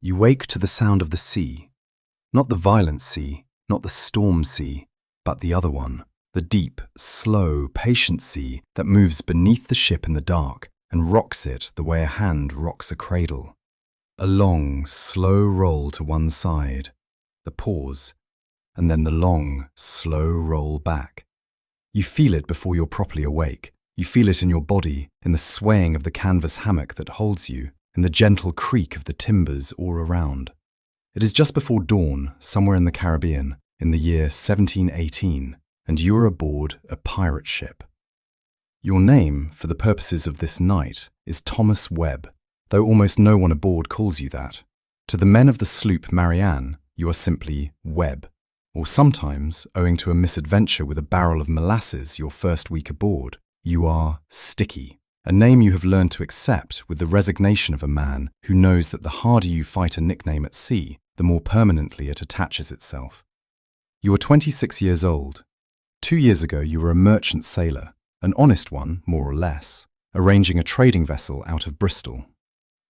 You wake to the sound of the sea. Not the violent sea, not the storm sea, but the other one. The deep, slow, patient sea that moves beneath the ship in the dark and rocks it the way a hand rocks a cradle. A long, slow roll to one side, the pause, and then the long, slow roll back. You feel it before you're properly awake. You feel it in your body, in the swaying of the canvas hammock that holds you, in the gentle creak of the timbers all around. It is just before dawn, somewhere in the Caribbean, in the year 1718, and you are aboard a pirate ship. Your name, for the purposes of this night, is Thomas Webb, though almost no one aboard calls you that. To the men of the sloop Marianne, you are simply Webb, or sometimes, owing to a misadventure with a barrel of molasses your first week aboard, you are Sticky, a name you have learned to accept with the resignation of a man who knows that the harder you fight a nickname at sea, the more permanently it attaches itself. You are 26 years old. 2 years ago you were a merchant sailor, an honest one, more or less, arranging a trading vessel out of Bristol.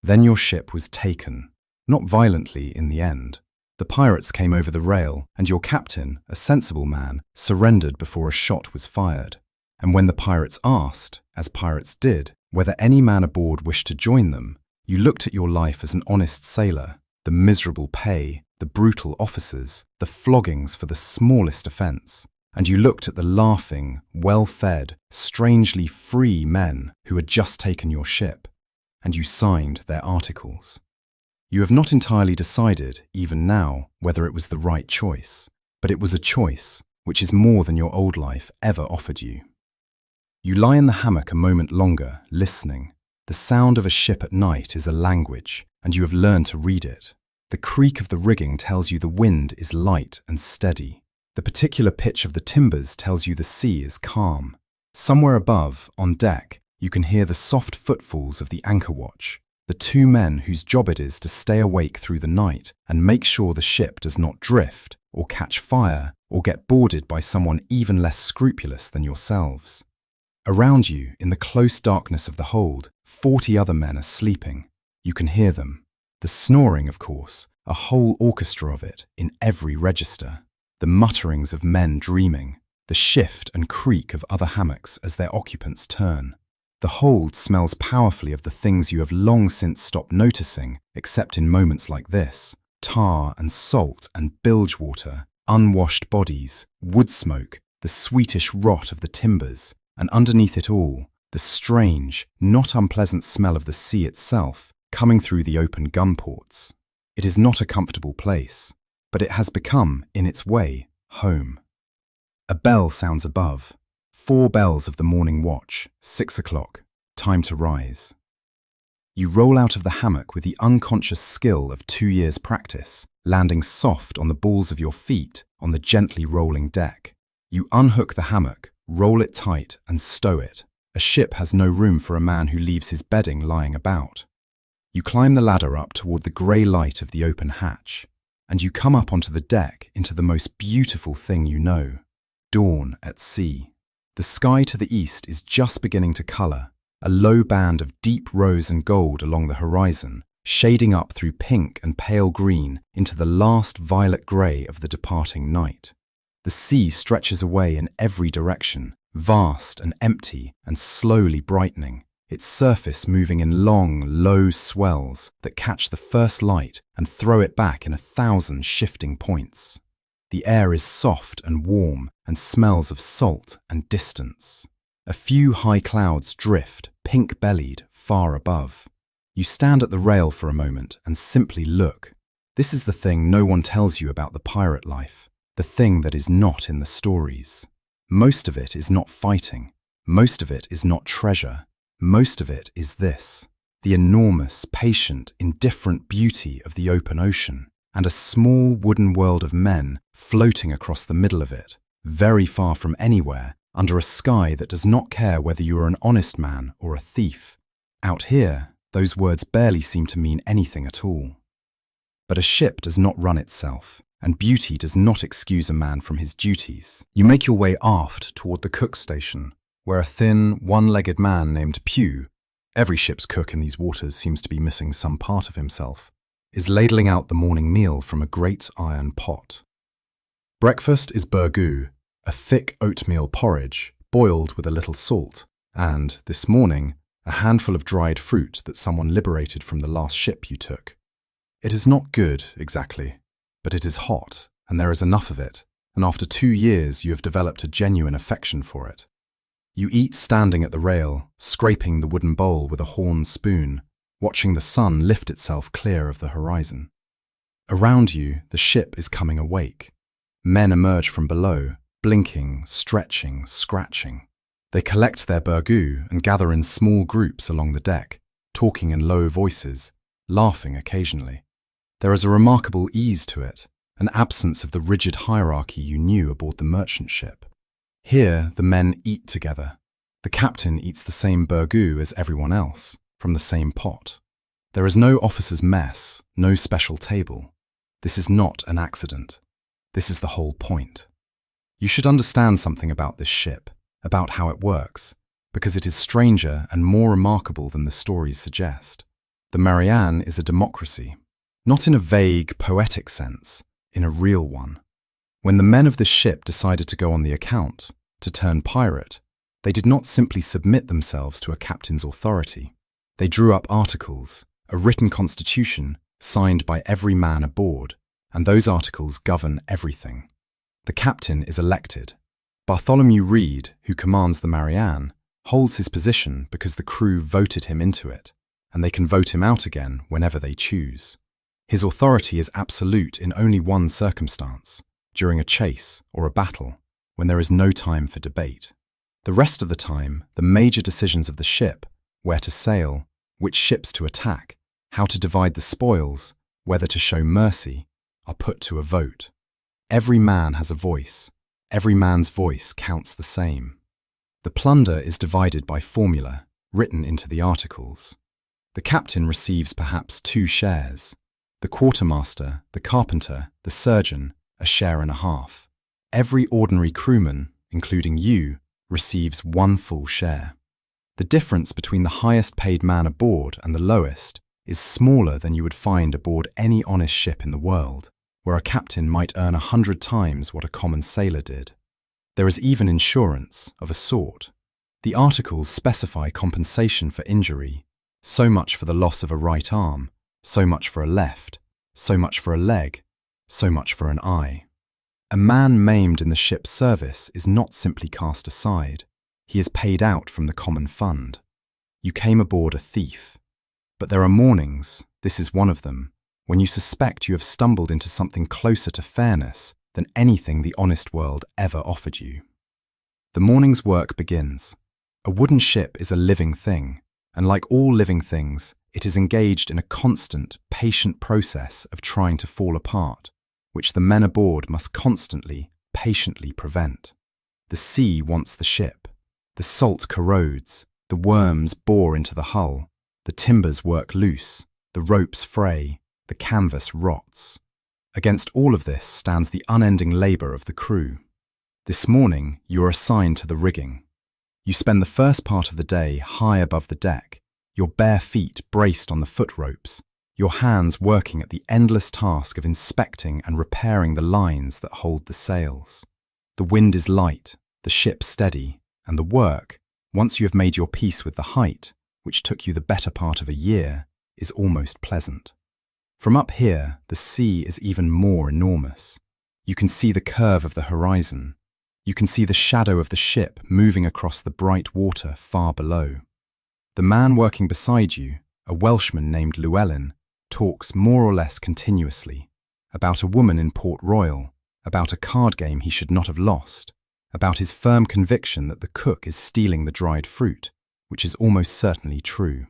Then your ship was taken, not violently in the end. The pirates came over the rail, and your captain, a sensible man, surrendered before a shot was fired. And when the pirates asked, as pirates did, whether any man aboard wished to join them, you looked at your life as an honest sailor, the miserable pay, the brutal officers, the floggings for the smallest offence, and you looked at the laughing, well-fed, strangely free men who had just taken your ship, and you signed their articles. You have not entirely decided, even now, whether it was the right choice, but it was a choice which is more than your old life ever offered you. You lie in the hammock a moment longer, listening. The sound of a ship at night is a language, and you have learned to read it. The creak of the rigging tells you the wind is light and steady. The particular pitch of the timbers tells you the sea is calm. Somewhere above, on deck, you can hear the soft footfalls of the anchor watch, the two men whose job it is to stay awake through the night and make sure the ship does not drift, or catch fire, or get boarded by someone even less scrupulous than yourselves. Around you, in the close darkness of the hold, 40 other men are sleeping. You can hear them. The snoring, of course, a whole orchestra of it, in every register. The mutterings of men dreaming. The shift and creak of other hammocks as their occupants turn. The hold smells powerfully of the things you have long since stopped noticing, except in moments like this. Tar and salt and bilge water, unwashed bodies, wood smoke, the sweetish rot of the timbers, and underneath it all, the strange, not unpleasant smell of the sea itself coming through the open gun ports. It is not a comfortable place, but it has become, in its way, home. A bell sounds above. 4 bells of the morning watch, 6 o'clock, time to rise. You roll out of the hammock with the unconscious skill of 2 years' practice, landing soft on the balls of your feet on the gently rolling deck. You unhook the hammock, roll it tight and stow it. A ship has no room for a man who leaves his bedding lying about. You climb the ladder up toward the grey light of the open hatch, and you come up onto the deck into the most beautiful thing you know, dawn at sea. The sky to the east is just beginning to colour, a low band of deep rose and gold along the horizon, shading up through pink and pale green into the last violet grey of the departing night. The sea stretches away in every direction, vast and empty and slowly brightening, its surface moving in long, low swells that catch the first light and throw it back in 1,000 shifting points. The air is soft and warm and smells of salt and distance. A few high clouds drift, pink-bellied, far above. You stand at the rail for a moment and simply look. This is the thing no one tells you about the pirate life, the thing that is not in the stories. Most of it is not fighting. Most of it is not treasure. Most of it is this: the enormous, patient, indifferent beauty of the open ocean, and a small wooden world of men floating across the middle of it, very far from anywhere, under a sky that does not care whether you are an honest man or a thief. Out here, those words barely seem to mean anything at all. But a ship does not run itself, and beauty does not excuse a man from his duties. You make your way aft toward the cook station, where a thin, one-legged man named Pew, every ship's cook in these waters seems to be missing some part of himself, is ladling out the morning meal from a great iron pot. Breakfast is burgoo, a thick oatmeal porridge, boiled with a little salt, and, this morning, a handful of dried fruit that someone liberated from the last ship you took. It is not good, exactly, but it is hot, and there is enough of it, and after 2 years you have developed a genuine affection for it. You eat standing at the rail, scraping the wooden bowl with a horn spoon, watching the sun lift itself clear of the horizon. Around you, the ship is coming awake. Men emerge from below, blinking, stretching, scratching. They collect their burgoo and gather in small groups along the deck, talking in low voices, laughing occasionally. There is a remarkable ease to it, an absence of the rigid hierarchy you knew aboard the merchant ship. Here, the men eat together. The captain eats the same burgoo as everyone else, from the same pot. There is no officer's mess, no special table. This is not an accident. This is the whole point. You should understand something about this ship, about how it works, because it is stranger and more remarkable than the stories suggest. The Marianne is a democracy, not in a vague, poetic sense, in a real one. When the men of this ship decided to go on the account, to turn pirate, they did not simply submit themselves to a captain's authority. They drew up articles, a written constitution signed by every man aboard, and those articles govern everything. The captain is elected. Bartholomew Reed, who commands the Marianne, holds his position because the crew voted him into it, and they can vote him out again whenever they choose. His authority is absolute in only one circumstance, during a chase or a battle, when there is no time for debate. The rest of the time, the major decisions of the ship, where to sail, which ships to attack, how to divide the spoils, whether to show mercy, are put to a vote. Every man has a voice. Every man's voice counts the same. The plunder is divided by formula, written into the articles. The captain receives perhaps 2 shares. The quartermaster, the carpenter, the surgeon, a share and a half. Every ordinary crewman, including you, receives 1 full share. The difference between the highest paid man aboard and the lowest is smaller than you would find aboard any honest ship in the world, where a captain might earn 100 times what a common sailor did. There is even insurance, of a sort. The articles specify compensation for injury, so much for the loss of a right arm, so much for a left, so much for a leg, so much for an eye. A man maimed in the ship's service is not simply cast aside. He is paid out from the common fund. You came aboard a thief. But there are mornings, this is one of them, when you suspect you have stumbled into something closer to fairness than anything the honest world ever offered you. The morning's work begins. A wooden ship is a living thing, and like all living things, it is engaged in a constant, patient process of trying to fall apart, which the men aboard must constantly, patiently prevent. The sea wants the ship. The salt corrodes, the worms bore into the hull, the timbers work loose, the ropes fray, the canvas rots. Against all of this stands the unending labour of the crew. This morning, you are assigned to the rigging. You spend the first part of the day high above the deck, your bare feet braced on the foot ropes, your hands working at the endless task of inspecting and repairing the lines that hold the sails. The wind is light, the ship steady, and the work, once you have made your peace with the height, which took you the better part of a year, is almost pleasant. From up here, the sea is even more enormous. You can see the curve of the horizon. You can see the shadow of the ship moving across the bright water far below. The man working beside you, a Welshman named Llewellyn, talks more or less continuously about a woman in Port Royal, about a card game he should not have lost, about his firm conviction that the cook is stealing the dried fruit, which is almost certainly true.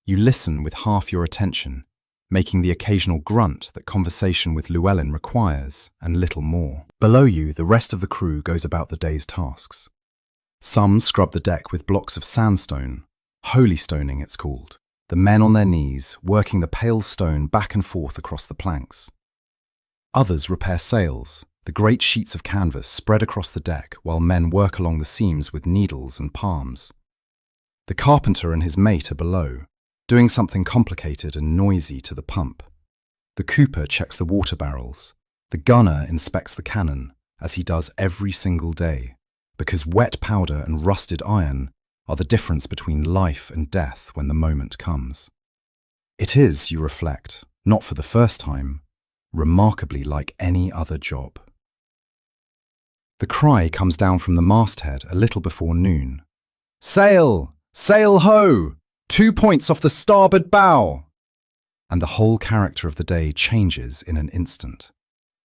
You listen with half your attention, making the occasional grunt that conversation with Llewellyn requires, and little more. Below you, the rest of the crew goes about the day's tasks. Some scrub the deck with blocks of sandstone, holy stoning it's called, the men on their knees working the pale stone back and forth across the planks. Others repair sails, the great sheets of canvas spread across the deck while men work along the seams with needles and palms. The carpenter and his mate are below, doing something complicated and noisy to the pump. The cooper checks the water barrels. The gunner inspects the cannon, as he does every single day, because wet powder and rusted iron are the difference between life and death when the moment comes. It is, you reflect, not for the first time, remarkably like any other job. The cry comes down from the masthead a little before noon. "Sail! Sail ho! 2 points off the starboard bow!" And the whole character of the day changes in an instant.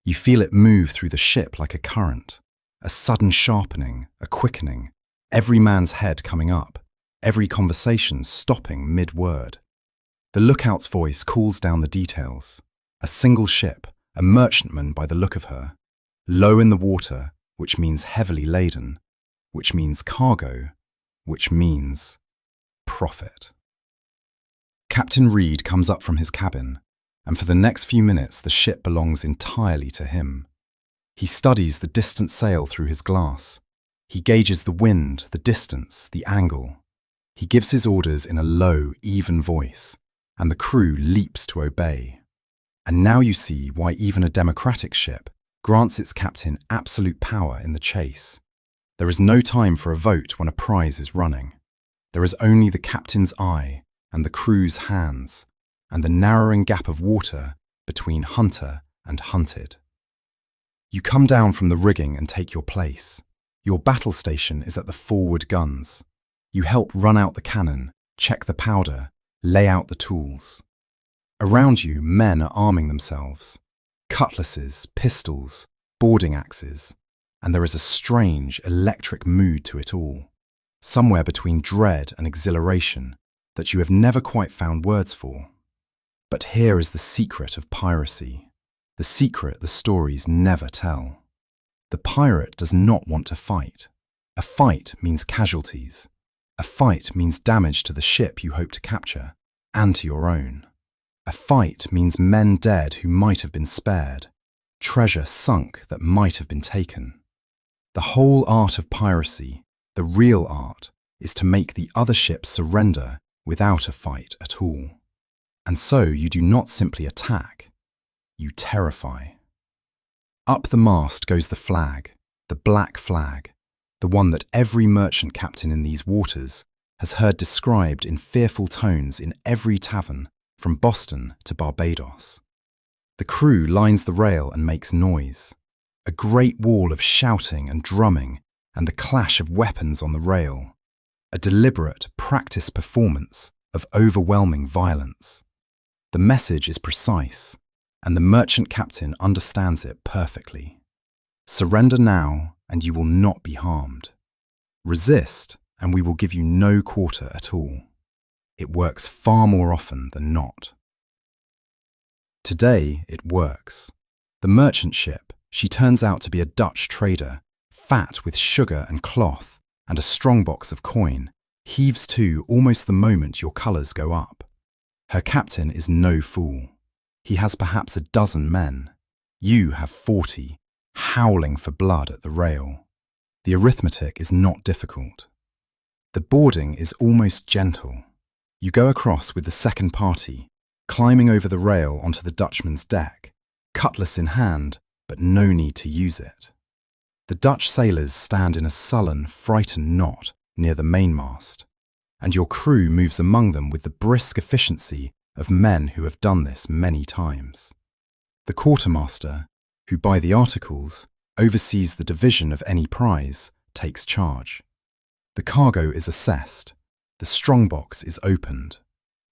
You feel it move through the ship like a current, a sudden sharpening, a quickening, every man's head coming up, every conversation stopping mid-word. The lookout's voice calls down the details. A single ship, a merchantman by the look of her, low in the water, which means heavily laden, which means cargo, which means profit. Captain Reed comes up from his cabin, and for the next few minutes the ship belongs entirely to him. He studies the distant sail through his glass. He gauges the wind, the distance, the angle. He gives his orders in a low, even voice, and the crew leaps to obey. And now you see why even a democratic ship grants its captain absolute power in the chase. There is no time for a vote when a prize is running. There is only the captain's eye and the crew's hands, and the narrowing gap of water between hunter and hunted. You come down from the rigging and take your place. Your battle station is at the forward guns. You help run out the cannon, check the powder, lay out the tools. Around you, men are arming themselves. Cutlasses, pistols, boarding axes, and there is a strange, electric mood to it all, somewhere between dread and exhilaration that you have never quite found words for. But here is the secret of piracy, the secret the stories never tell. The pirate does not want to fight. A fight means casualties. A fight means damage to the ship you hope to capture, and to your own. A fight means men dead who might have been spared, treasure sunk that might have been taken. The whole art of piracy, the real art, is to make the other ship surrender without a fight at all. And so you do not simply attack, you terrify. Up the mast goes the flag, the black flag, the one that every merchant captain in these waters has heard described in fearful tones in every tavern from Boston to Barbados. The crew lines the rail and makes noise, a great wall of shouting and drumming and the clash of weapons on the rail, a deliberate, practiced performance of overwhelming violence. The message is precise, and the merchant captain understands it perfectly. Surrender now, and you will not be harmed. Resist, and we will give you no quarter at all. It works far more often than not. Today, it works. The merchant ship, she turns out to be a Dutch trader, fat with sugar and cloth, and a strong box of coin, heaves to almost the moment your colours go up. Her captain is no fool. He has perhaps a dozen men. You have 40, howling for blood at the rail. The arithmetic is not difficult. The boarding is almost gentle. You go across with the second party, climbing over the rail onto the Dutchman's deck, cutlass in hand, but no need to use it. The Dutch sailors stand in a sullen, frightened knot near the mainmast, and your crew moves among them with the brisk efficiency of men who have done this many times. The quartermaster, who by the articles oversees the division of any prize, takes charge. The cargo is assessed. The strongbox is opened.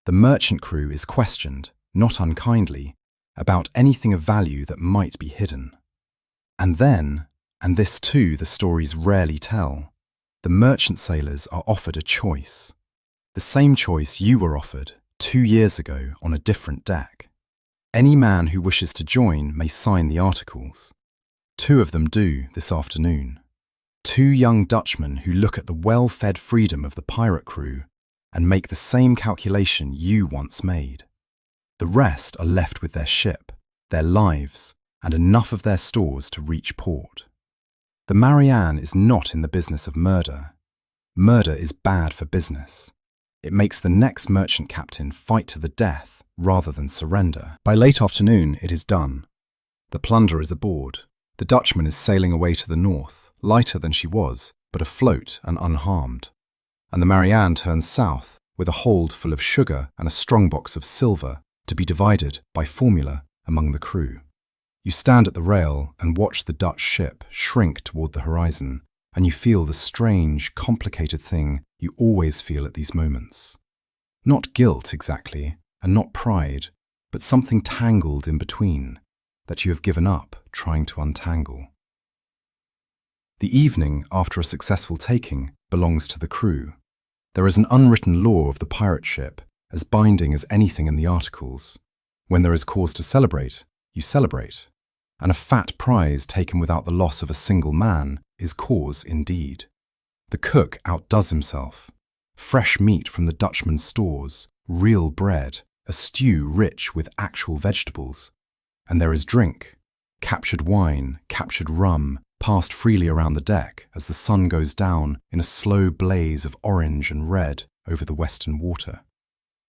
The merchant crew is questioned, not unkindly, about anything of value that might be hidden. And then, and this too the stories rarely tell, the merchant sailors are offered a choice. The same choice you were offered 2 years ago on a different deck. Any man who wishes to join may sign the articles. 2 of them do this afternoon. 2 young Dutchmen who look at the well-fed freedom of the pirate crew and make the same calculation you once made. The rest are left with their ship, their lives, and enough of their stores to reach port. The Marianne is not in the business of murder. Murder is bad for business. It makes the next merchant captain fight to the death rather than surrender. By late afternoon, it is done. The plunder is aboard. The Dutchman is sailing away to the north, lighter than she was, but afloat and unharmed. And the Marianne turns south, with a hold full of sugar and a strongbox of silver, to be divided by formula among the crew. You stand at the rail and watch the Dutch ship shrink toward the horizon, and you feel the strange, complicated thing you always feel at these moments. Not guilt exactly, and not pride, but something tangled in between, that you have given up trying to untangle. The evening after a successful taking belongs to the crew. There is an unwritten law of the pirate ship, as binding as anything in the articles. When there is cause to celebrate, you celebrate. And a fat prize taken without the loss of a single man is cause indeed. The cook outdoes himself. Fresh meat from the Dutchman's stores, real bread, a stew rich with actual vegetables. And there is drink, captured wine, captured rum, passed freely around the deck as the sun goes down in a slow blaze of orange and red over the western water.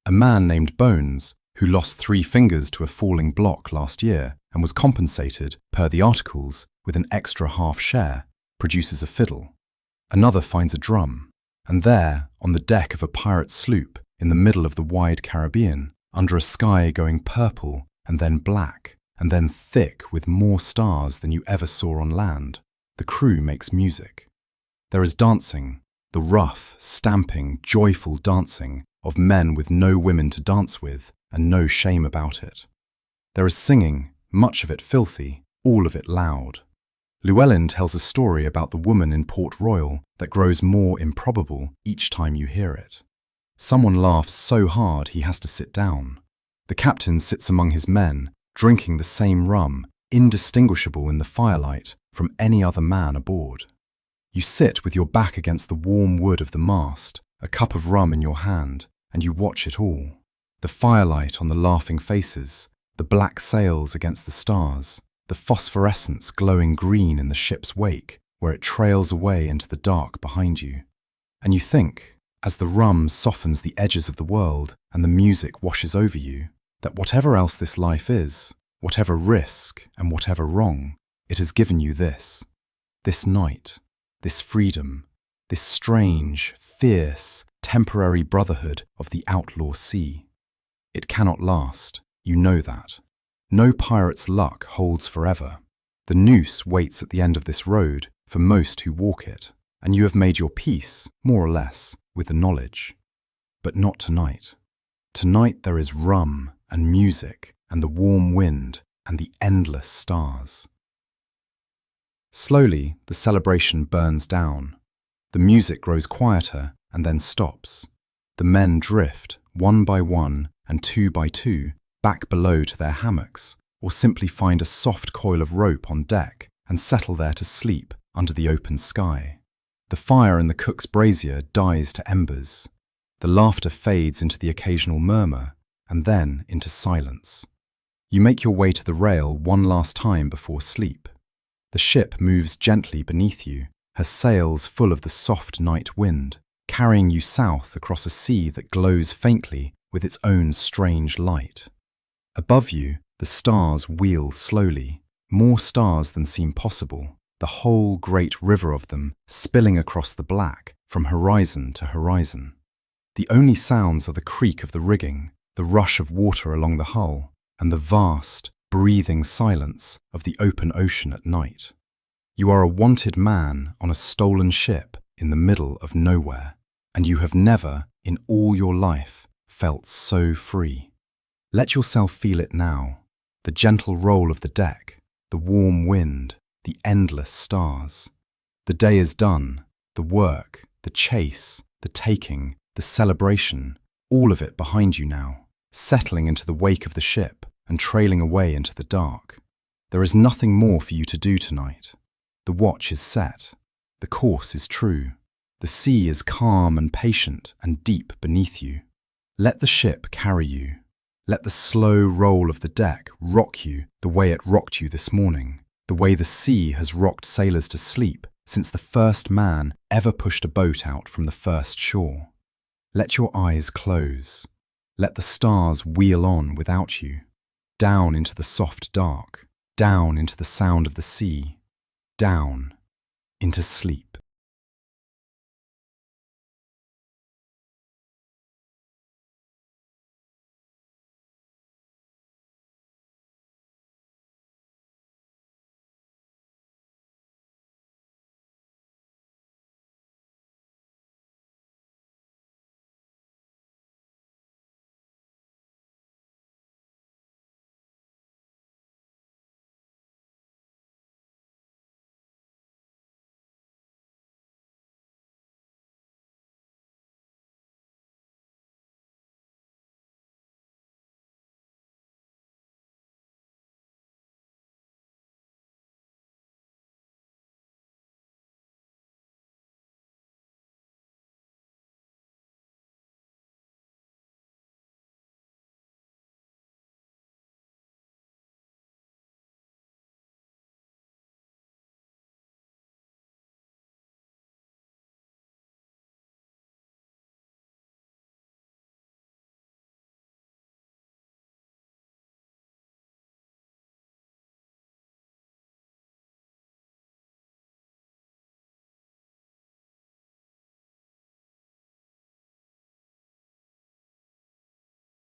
A man named Bones, who lost 3 fingers to a falling block last year and was compensated, per the articles, with an extra half share, produces a fiddle. Another finds a drum, and there, on the deck of a pirate sloop, in the middle of the wide Caribbean, under a sky going purple and then black, and then thick with more stars than you ever saw on land, the crew makes music. There is dancing, the rough, stamping, joyful dancing of men with no women to dance with and no shame about it. There is singing, much of it filthy, all of it loud. Llewellyn tells a story about the woman in Port Royal that grows more improbable each time you hear it. Someone laughs so hard he has to sit down. The captain sits among his men, drinking the same rum, indistinguishable in the firelight from any other man aboard. You sit with your back against the warm wood of the mast, a cup of rum in your hand, and you watch it all. The firelight on the laughing faces, the black sails against the stars, the phosphorescence glowing green in the ship's wake, where it trails away into the dark behind you. And you think, as the rum softens the edges of the world and the music washes over you, that whatever else this life is, whatever risk and whatever wrong, it has given you this night, this freedom, this strange, fierce, temporary brotherhood of the outlaw sea. It cannot last, you know that. No pirate's luck holds forever. The noose waits at the end of this road for most who walk it, and you have made your peace, more or less, with the knowledge. But not tonight. Tonight there is rum and music and the warm wind and the endless stars. Slowly, the celebration burns down. The music grows quieter and then stops. The men drift, one by one and 2 by 2, back below to their hammocks, or simply find a soft coil of rope on deck and settle there to sleep under the open sky. The fire in the cook's brazier dies to embers. The laughter fades into the occasional murmur, and then into silence. You make your way to the rail one last time before sleep. The ship moves gently beneath you, her sails full of the soft night wind, carrying you south across a sea that glows faintly with its own strange light. Above you, the stars wheel slowly, more stars than seem possible, the whole great river of them spilling across the black from horizon to horizon. The only sounds are the creak of the rigging, the rush of water along the hull, and the vast, breathing silence of the open ocean at night. You are a wanted man on a stolen ship in the middle of nowhere, and you have never, in all your life, felt so free. Let yourself feel it now, the gentle roll of the deck, the warm wind, the endless stars. The day is done, the work, the chase, the taking, the celebration, all of it behind you now, settling into the wake of the ship and trailing away into the dark. There is nothing more for you to do tonight. The watch is set. The course is true. The sea is calm and patient and deep beneath you. Let the ship carry you. Let the slow roll of the deck rock you the way it rocked you this morning, the way the sea has rocked sailors to sleep since the first man ever pushed a boat out from the first shore. Let your eyes close. Let the stars wheel on without you. Down into the soft dark. Down into the sound of the sea. Down into sleep.